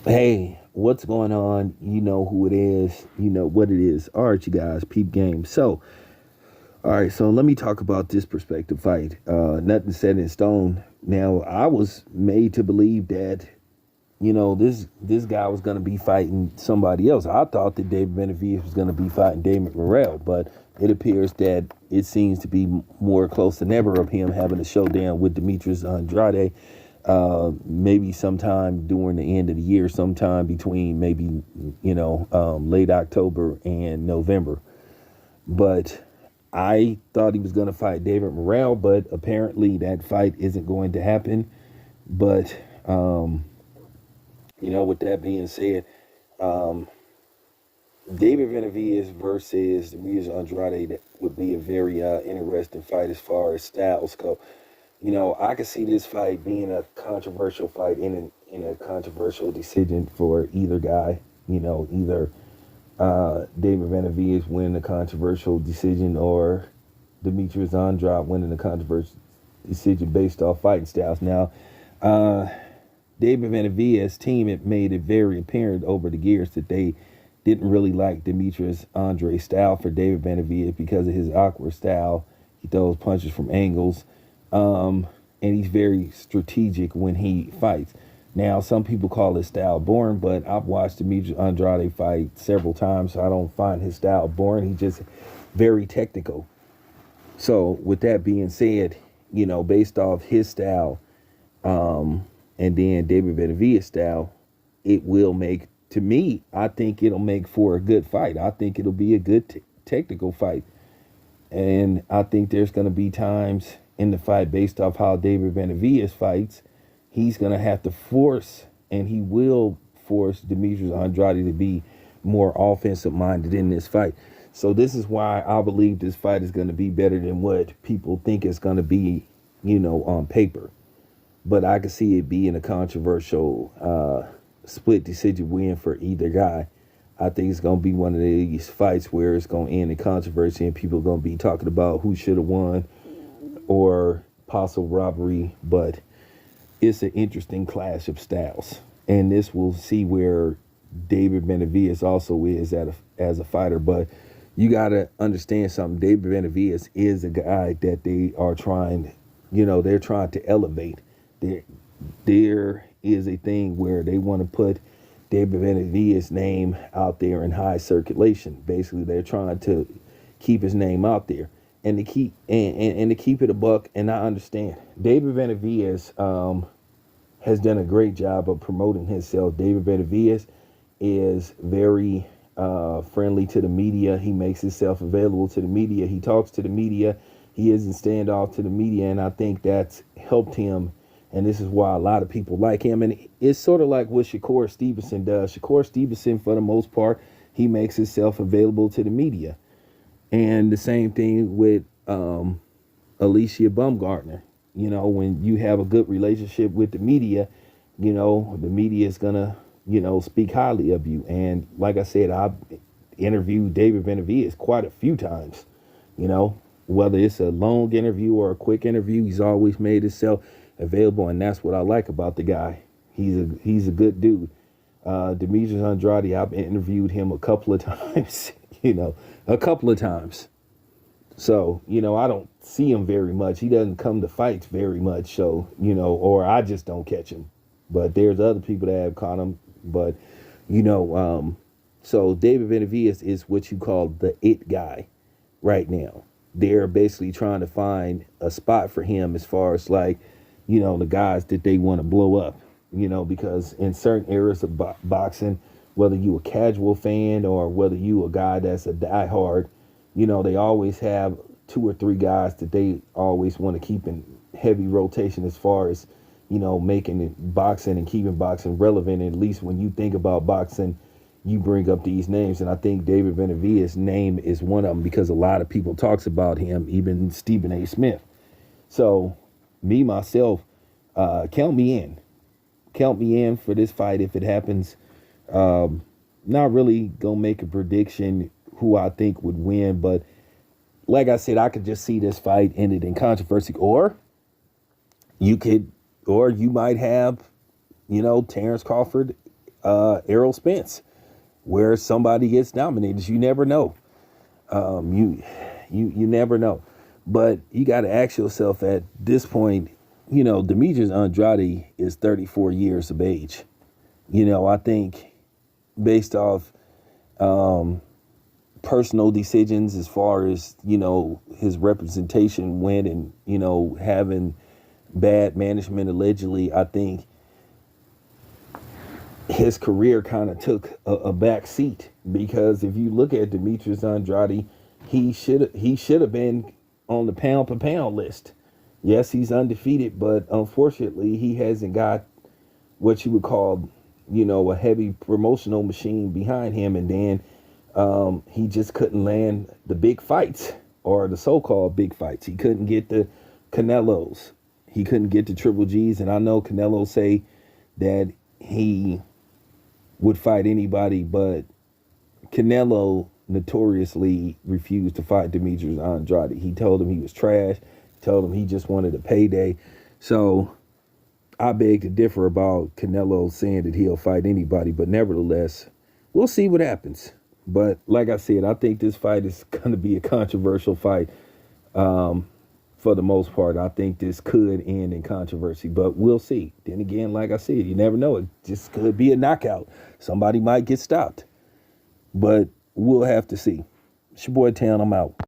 Hey, what's going on? You know who it is. You know what it is. All right, you guys, peep game. All right, so let me talk about this perspective fight. Nothing set in stone. Now, I was made to believe that this guy was going to be fighting somebody else. I thought that David Benavidez was going to be fighting David Morrell, but it appears that it seems to be more close than ever of him having a showdown with Demetrius Andrade. Maybe sometime during the end of the year, sometime between maybe late October and November. But I thought he was going to fight David Morrell, but apparently that fight isn't going to happen. But with that being said, um, David Benavidez versus Demetrius Andrade, that would be a very interesting fight as far as styles go. I could see this fight being a controversial fight in a controversial decision for either guy. Either David Benavidez winning a controversial decision or Demetrius Andrade winning a controversial decision based off fighting styles. Now, uh, David Benavidez' team had made it very apparent over the years that they didn't really like Demetrius Andre's style for David Benavidez because of his awkward style. He throws punches from angles, and he's very strategic when he fights. Now, some people call his style boring, but I've watched Demetrius Andrade fight several times, so I don't find his style boring. He's just very technical. So, with that being said, based off his style, and then David Benavidez style, it will make, to me, I think it'll make for a good fight. I think it'll be a good technical fight. And I think there's going to be times in the fight based off how David Benavidez fights, he's going to have to force, and he will force Demetrius Andrade to be more offensive minded in this fight. So this is why I believe this fight is going to be better than what people think it's going to be, on paper. But I could see it being a controversial split decision win for either guy. I think it's going to be one of these fights where it's going to end in controversy and people are going to be talking about who should have won or possible robbery. But it's an interesting clash of styles. And this will see where David Benavidez also is as a fighter. But you got to understand something. David Benavidez is a guy that they are trying, they're trying to elevate. There is a thing where they want to put David Benavidez's name out there in high circulation. Basically, they're trying to keep his name out there and to keep it a buck. And I understand David Benavidez has done a great job of promoting himself. David Benavidez is very friendly to the media. He makes himself available to the media. He talks to the media. He isn't standoff to the media, and I think that's helped him. And this is why a lot of people like him. And it's sort of like what Shakur Stevenson does. Shakur Stevenson, for the most part, he makes himself available to the media. And the same thing with Alicia Baumgartner. When you have a good relationship with the media, the media is going to, speak highly of you. And like I said, I've interviewed David Benavidez quite a few times, whether it's a long interview or a quick interview, he's always made himself available. And that's what I like about the guy. He's a good dude. Demetrius Andrade, I've interviewed him a couple of times, a couple of times. So, I don't see him very much. He doesn't come to fights very much. So, or I just don't catch him. But there's other people that have caught him. But, so David Benavidez is what you call the it guy right now. They're basically trying to find a spot for him as far as like, the guys that they want to blow up, because in certain areas of boxing, whether you a casual fan or whether you a guy that's a diehard, they always have two or three guys that they always want to keep in heavy rotation as far as, making it boxing and keeping boxing relevant. At least when you think about boxing, you bring up these names. And I think David Benavidez's name is one of them because a lot of people talks about him, even Stephen A. Smith. So me, myself, count me in. Count me in for this fight if it happens. Not really gonna make a prediction who I think would win, but like I said, I could just see this fight ended in controversy. Or you might have, Terrence Crawford Errol Spence, where somebody gets dominated. You never know. You never know. But you got to ask yourself at this point, Demetrius Andrade is 34 years of age. I think based off personal decisions as far as, his representation went and, having bad management allegedly, I think his career kind of took a back seat, because if you look at Demetrius Andrade, he should have been on the pound per pound list. Yes, he's undefeated, but unfortunately he hasn't got what you would call, a heavy promotional machine behind him. And then he just couldn't land the big fights, or the so-called big fights. He couldn't get the Canelos. He couldn't get the Triple G's. And I know Canelo say that he would fight anybody, but Canelo notoriously refused to fight Demetrius Andrade. He told him he was trash. He told him he just wanted a payday. So I beg to differ about Canelo saying that he'll fight anybody, but nevertheless, we'll see what happens. But like I said, I think this fight is going to be a controversial fight. For the most part, I think this could end in controversy, but we'll see. Then again, like I said, you never know. It just could be a knockout. Somebody might get stopped, but we'll have to see. It's your boy Town. I'm out.